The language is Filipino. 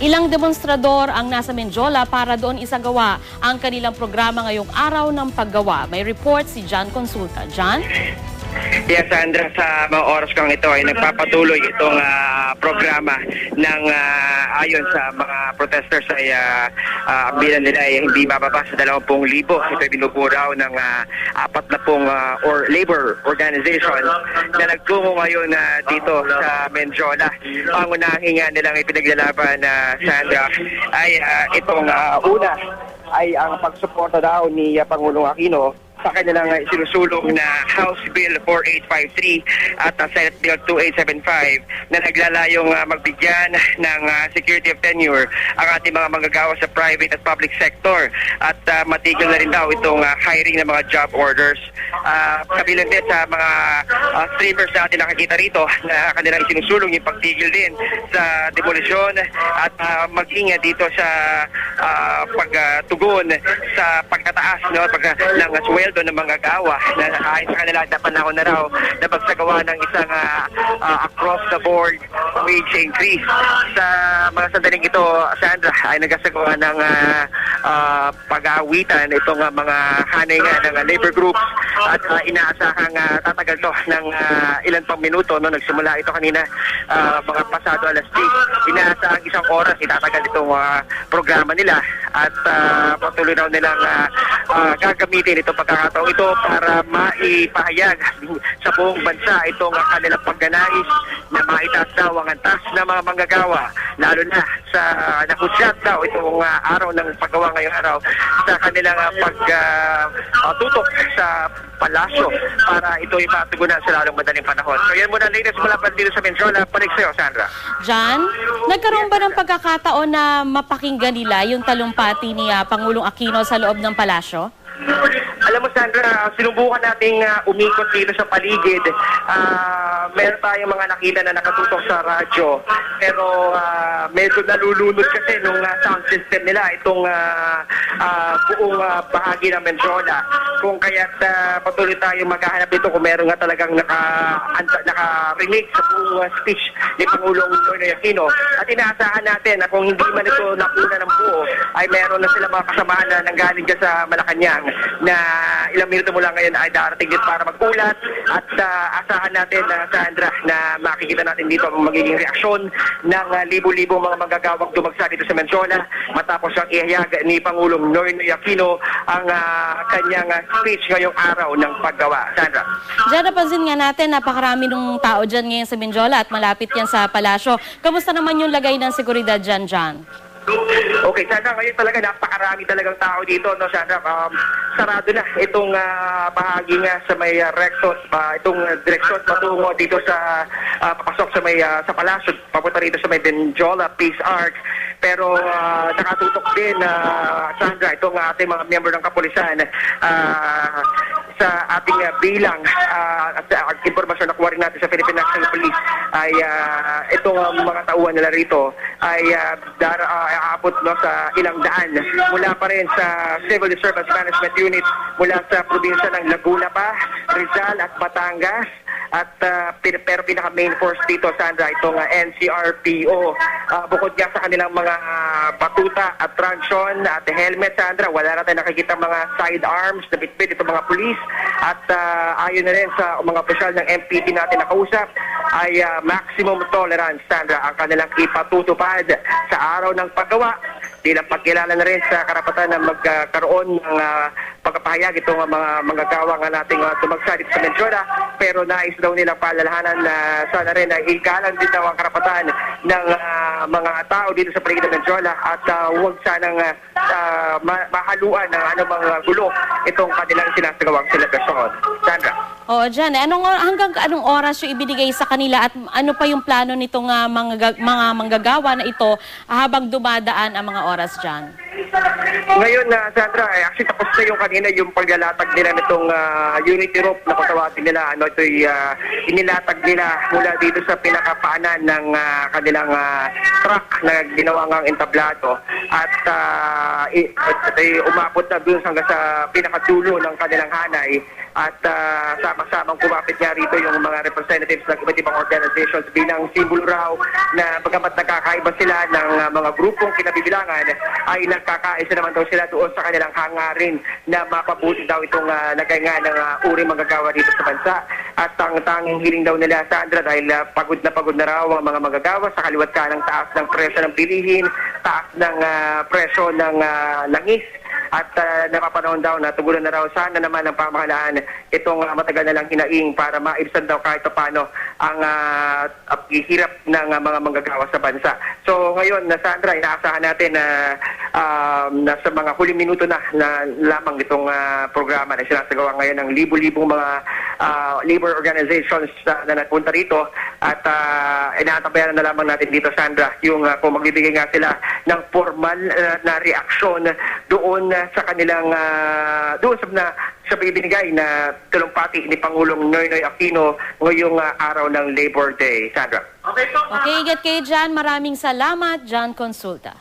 Ilang demonstrador ang nasa Menjola para doon isagawa ang kanilang programa ngayong araw ng paggawa. May report si John Consulta. John? Yes, Sandra, sa mga oras kang ito ay nagpapatuloy itong programa ng ayon sa mga protesters ay ang bilang nila ay hindi bababa sa 20,000. Ito ay binubuo raw ng 40 or labor organization na nagtungo ngayon dito sa Menjola. Ang unahing nilang ipinaglalaban, Sandra, ay itong una ay ang pagsuporta daw ni Pangulong Aquino sa kanilang sinusulong na House Bill 4853 at Senate Bill 2875 na naglalayong magbigyan ng security of tenure ang ating mga manggagawa sa private at public sector at matigil na rin daw itong hiring ng mga job orders. Kabilang din sa mga streamers natin nakikita rito na kanilang sinusulong yung pagtigil din sa demolisyon at maging dito sa pagtugon sa pagtataas ng sweldo ng manggagawa na ayon sa kanila na panahon na raw na magsagawa ng isang across the board wage increase. Sa mga sandaling ito, Sandra, ay nagsagawa ng pag-aawitan itong mga hanay ng labor groups at inaasahang tatagal to ng ilan pang minuto. No? Nagsimula ito kanina mga pasado alas 10. Inaasahang isang oras itatagal itong programa nila at patuloy raw nilang gagamitin itong pagkakataong ito para maipahayag sa buong bansa itong kanilang pagganais na maitaas daw ang antas ng mga manggagawa, lalo na sa nakusyat daw itong araw ng paggawa ngayong araw sa kanilang pagtutok sa palasyo para ito ay matugunan sa lalong madaling panahon. So yan muna, latest mula pa dito sa Menjola. Balik sa'yo, Sandra. John, nagkaroon ba ng pagkakataon na mapakinggan nila yung talumpati ni Pangulong Aquino sa loob ng palasyo? Alam mo, Sandra, sinubukan nating umikot dito sa paligid. Meron tayong mga nakita na nakatutok sa radyo. Pero medyo nalulunod kasi nung sound system nila itong buong bahagi ng Menjola. Kung kaya't patuloy tayong maghahanap dito kung meron nga talagang naka-remake sa buong speech ni Pangulong Noynoy Aquino. At inaasahan natin na kung hindi man ito nakuna ng buo, ay meron na sila mga kasamahan na nanggaling dyan sa Malacanang na ilang minuto mula ngayon ay darating dito para mag-ulat at asahan natin, Sandra, na makikita natin dito ang magiging reaksyon ng libo-libo mga manggagawang dumagsa dito sa Menjola matapos ang ihayag ni Pangulong Noynoy Aquino ang kanyang speech ngayong araw ng paggawa. Sandra. Diyan napansin nga natin, napakarami ng tao dyan ngayon sa Menjola at malapit yan sa palasyo. Kamusta naman yung lagay ng seguridad dyan, John? Okay, Sandra, ngayon talaga napakarami talagang tao dito, no, Sandra. Sarado na itong bahagi nga sa may recto, itong direksyon patungo dito sa papasok sa may sa palasyo, papunta rito sa may Menjola Peace Arch. Pero nakatutok din, Sandra, itong ating mga miyembro ng kapulisan sa ating bilang at informasyon na kuha rin natin sa Philippine National Police ay itong mga tauhan nila rito ay aabot sa ilang daan mula pa rin sa Civil Disturbance Management Unit mula sa probinsya ng Laguna pa, Rizal at Batangas. At pero pinaka-main force dito, Sandra, itong NCRPO. Bukod nga sa kanilang mga batuta at truncheon at helmet, Sandra, wala natin nakikita mga sidearms na bitbit itong mga pulis. At ayon na rin sa mga opisyal ng MPD natin nakausap, ay maximum tolerance, Sandra, ang kanilang ipatutupad sa araw ng paggawa bilang pagkilala na rin sa karapatan na magkaroon ng pagpapahayag itong mga manggagawa nga nating dumagsa dito sa Menjola. Pero nais daw nilang paalalahanan na sana rin na igalang din daw ang karapatan ng mga tao dito sa paligid ng Menjola at huwag sanang mahaluan ng anumang gulo itong kanilang sinasagawang selebrasyon. Sandra. Oo, John, hanggang anong oras yung ibinigay sa kanila at ano pa yung plano nitong mga manggagawa na ito habang dumadaan ang mga oras, John? Ngayon, Sandra, actually tapos na yung kanina yung paglalatag nila nitong unity rope na patawagin nila. Ito'y inilatag nila mula dito sa pinakapaanan ng kanilang truck na ginawang entablado at umabot na dun hanggang sa pinakatulo ng kanilang hanay at sama-samang kumapit nga rito yung mga representatives ng iba't ibang organizations bilang simbolo raw na bagamat nagkakaiba sila ng mga grupong kinabibilangan ay nagkakaisa naman daw sila doon sa kanilang hangarin na mapabuti daw itong lagay ng uri manggagawa dito sa bansa. At ang tanging hiling daw nila, Sandra, dahil pagod na raw ang mga manggagawa sa kaliwat ka ng taas ng presyo ng bilihin, taas ng presyo ng langis, at napapanahon daw na tugulan na raw sana naman ng pamahalaan itong matagal na lang hinaing para maibsan daw kahit paano ang hirap ng mga manggagawa sa bansa. So ngayon, Sandra, inaasahan natin na nasa mga huling minuto na lamang itong programa na sinasagawa ngayon ng libo-libong mga labor organizations na nagpunta rito at inaantabayan na lamang natin dito, Sandra, yung kung magbibigay nga sila ng formal na reaksyon doon sa kanilang sa binigay na talumpati ni Pangulong Noynoy Aquino ngayong araw ng Labor Day. Sandra. Okay, ingat kayo dyan. Maraming salamat, John Consulta.